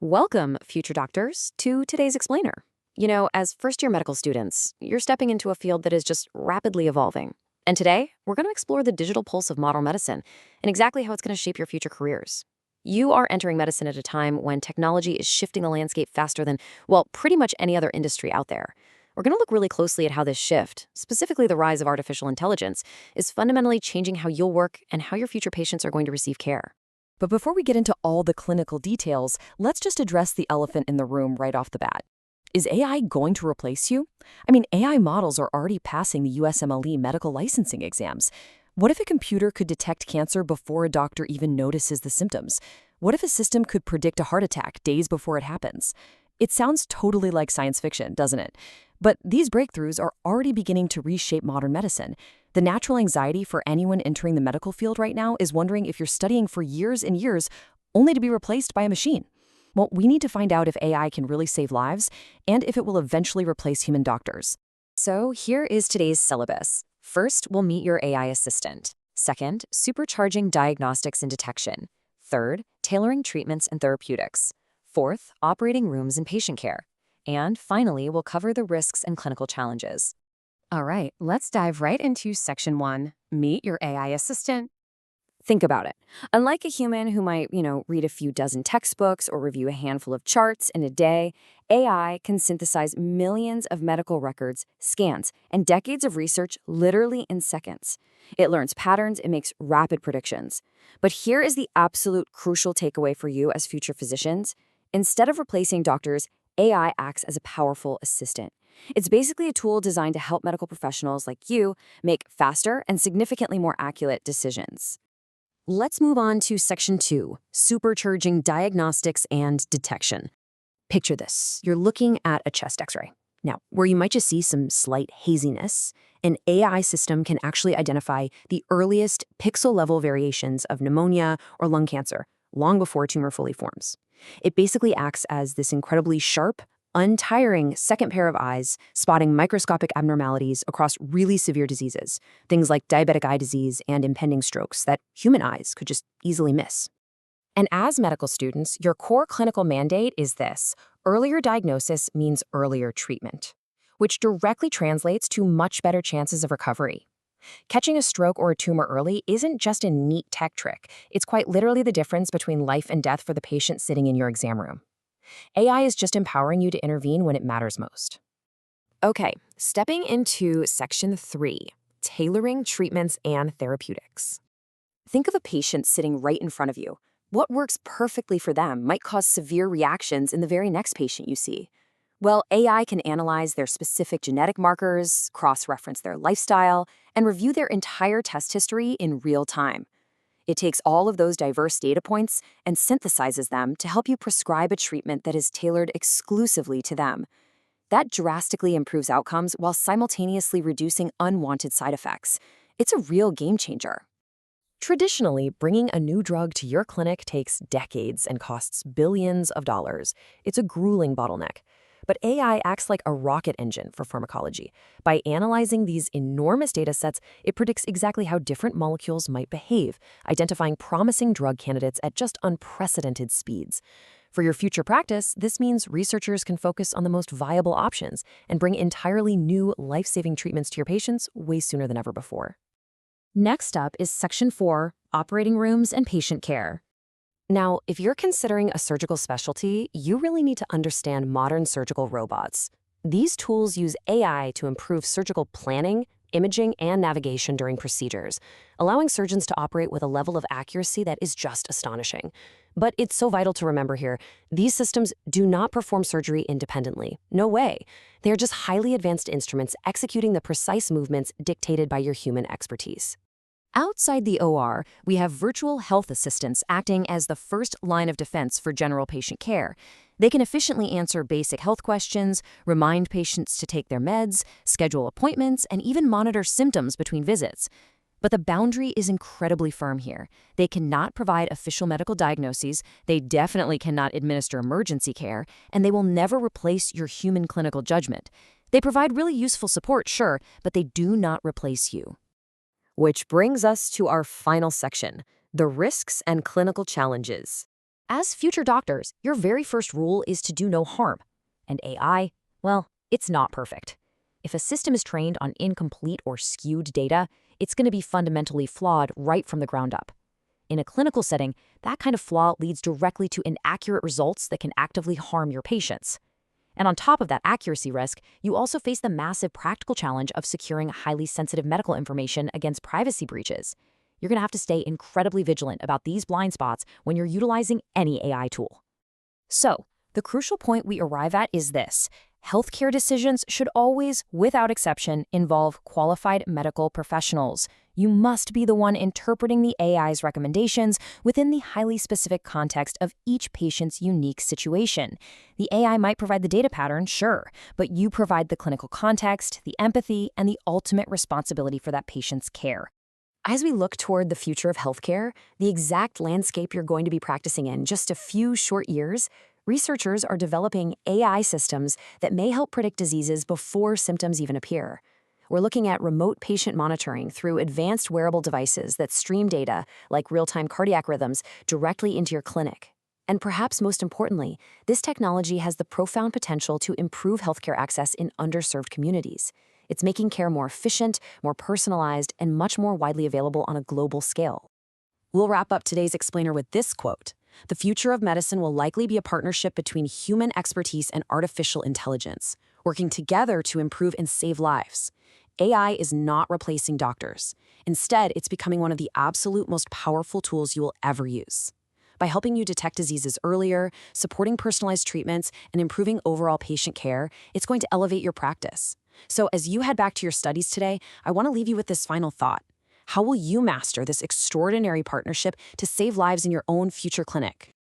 Welcome, future doctors, to today's explainer. As first year medical students, you're stepping into a field that is just rapidly evolving. And today, we're going to explore the digital pulse of modern medicine and exactly how it's going to shape your future careers. You are entering medicine at a time when technology is shifting the landscape faster than, well, pretty much any other industry out there. We're going to look really closely at how this shift, specifically the rise of artificial intelligence, is fundamentally changing how you'll work and how your future patients are going to receive care. But before we get into all the clinical details, let's just address the elephant in the room right off the bat. Is AI going to replace you? AI models are already passing the USMLE medical licensing exams. What if a computer could detect cancer before a doctor even notices the symptoms? What if a system could predict a heart attack days before it happens? It sounds totally like science fiction, doesn't it? But these breakthroughs are already beginning to reshape modern medicine. The natural anxiety for anyone entering the medical field right now is wondering if you're studying for years and years only to be replaced by a machine. Well, we need to find out if AI can really save lives and if it will eventually replace human doctors. So here is today's syllabus. First, we'll meet your AI assistant. Second, supercharging diagnostics and detection. Third, tailoring treatments and therapeutics. Fourth, operating rooms and patient care. And finally, we'll cover the risks and clinical challenges. All right, let's dive right into section 1, meet your AI assistant. Think about it. Unlike a human who might, read a few dozen textbooks or review a handful of charts in a day, AI can synthesize millions of medical records, scans, and decades of research literally in seconds. It learns patterns and makes rapid predictions. But here is the absolute crucial takeaway for you as future physicians. Instead of replacing doctors, AI acts as a powerful assistant. It's basically a tool designed to help medical professionals like you make faster and significantly more accurate decisions. Let's move on to section 2, supercharging diagnostics and detection. Picture this. You're looking at a chest x-ray. Now, where you might just see some slight haziness, an AI system can actually identify the earliest pixel-level variations of pneumonia or lung cancer long before a tumor fully forms. It basically acts as this incredibly sharp, untiring second pair of eyes, spotting microscopic abnormalities across really severe diseases, things like diabetic eye disease and impending strokes that human eyes could just easily miss. And as medical students, your core clinical mandate is this: earlier diagnosis means earlier treatment, which directly translates to much better chances of recovery. Catching a stroke or a tumor early isn't just a neat tech trick. It's quite literally the difference between life and death for the patient sitting in your exam room. AI is just empowering you to intervene when it matters most. Okay, stepping into section 3, tailoring treatments and therapeutics. Think of a patient sitting right in front of you. What works perfectly for them might cause severe reactions in the very next patient you see. Well, AI can analyze their specific genetic markers, cross-reference their lifestyle, and review their entire test history in real time. It takes all of those diverse data points and synthesizes them to help you prescribe a treatment that is tailored exclusively to them. That drastically improves outcomes while simultaneously reducing unwanted side effects. It's a real game changer. Traditionally, bringing a new drug to your clinic takes decades and costs billions of dollars. It's a grueling bottleneck. But AI acts like a rocket engine for pharmacology. By analyzing these enormous data sets, it predicts exactly how different molecules might behave, identifying promising drug candidates at just unprecedented speeds. For your future practice, this means researchers can focus on the most viable options and bring entirely new, life-saving treatments to your patients way sooner than ever before. Next up is section 4, operating rooms and patient care. Now, if you're considering a surgical specialty, you really need to understand modern surgical robots. These tools use AI to improve surgical planning, imaging, and navigation during procedures, allowing surgeons to operate with a level of accuracy that is just astonishing. But it's so vital to remember here, these systems do not perform surgery independently. No way. They are just highly advanced instruments executing the precise movements dictated by your human expertise. Outside the OR, we have virtual health assistants acting as the first line of defense for general patient care. They can efficiently answer basic health questions, remind patients to take their meds, schedule appointments, and even monitor symptoms between visits. But the boundary is incredibly firm here. They cannot provide official medical diagnoses, they definitely cannot administer emergency care, and they will never replace your human clinical judgment. They provide really useful support, sure, but they do not replace you. Which brings us to our final section, the risks and clinical challenges. As future doctors, your very first rule is to do no harm. And AI, well, it's not perfect. If a system is trained on incomplete or skewed data, it's going to be fundamentally flawed right from the ground up. In a clinical setting, that kind of flaw leads directly to inaccurate results that can actively harm your patients. And on top of that accuracy risk, you also face the massive practical challenge of securing highly sensitive medical information against privacy breaches. You're going to have to stay incredibly vigilant about these blind spots when you're utilizing any AI tool. So, the crucial point we arrive at is this. Healthcare decisions should always, without exception, involve qualified medical professionals. You must be the one interpreting the AI's recommendations within the highly specific context of each patient's unique situation. The AI might provide the data pattern, sure, but you provide the clinical context, the empathy, and the ultimate responsibility for that patient's care. As we look toward the future of healthcare, the exact landscape you're going to be practicing in just a few short years, researchers are developing AI systems that may help predict diseases before symptoms even appear. We're looking at remote patient monitoring through advanced wearable devices that stream data, like real-time cardiac rhythms, directly into your clinic. And perhaps most importantly, this technology has the profound potential to improve healthcare access in underserved communities. It's making care more efficient, more personalized, and much more widely available on a global scale. We'll wrap up today's explainer with this quote. The future of medicine will likely be a partnership between human expertise and artificial intelligence, working together to improve and save lives. AI is not replacing doctors. Instead, it's becoming one of the absolute most powerful tools you will ever use. By helping you detect diseases earlier, supporting personalized treatments, and improving overall patient care, it's going to elevate your practice. So as you head back to your studies today, I want to leave you with this final thought. How will you master this extraordinary partnership to save lives in your own future clinic?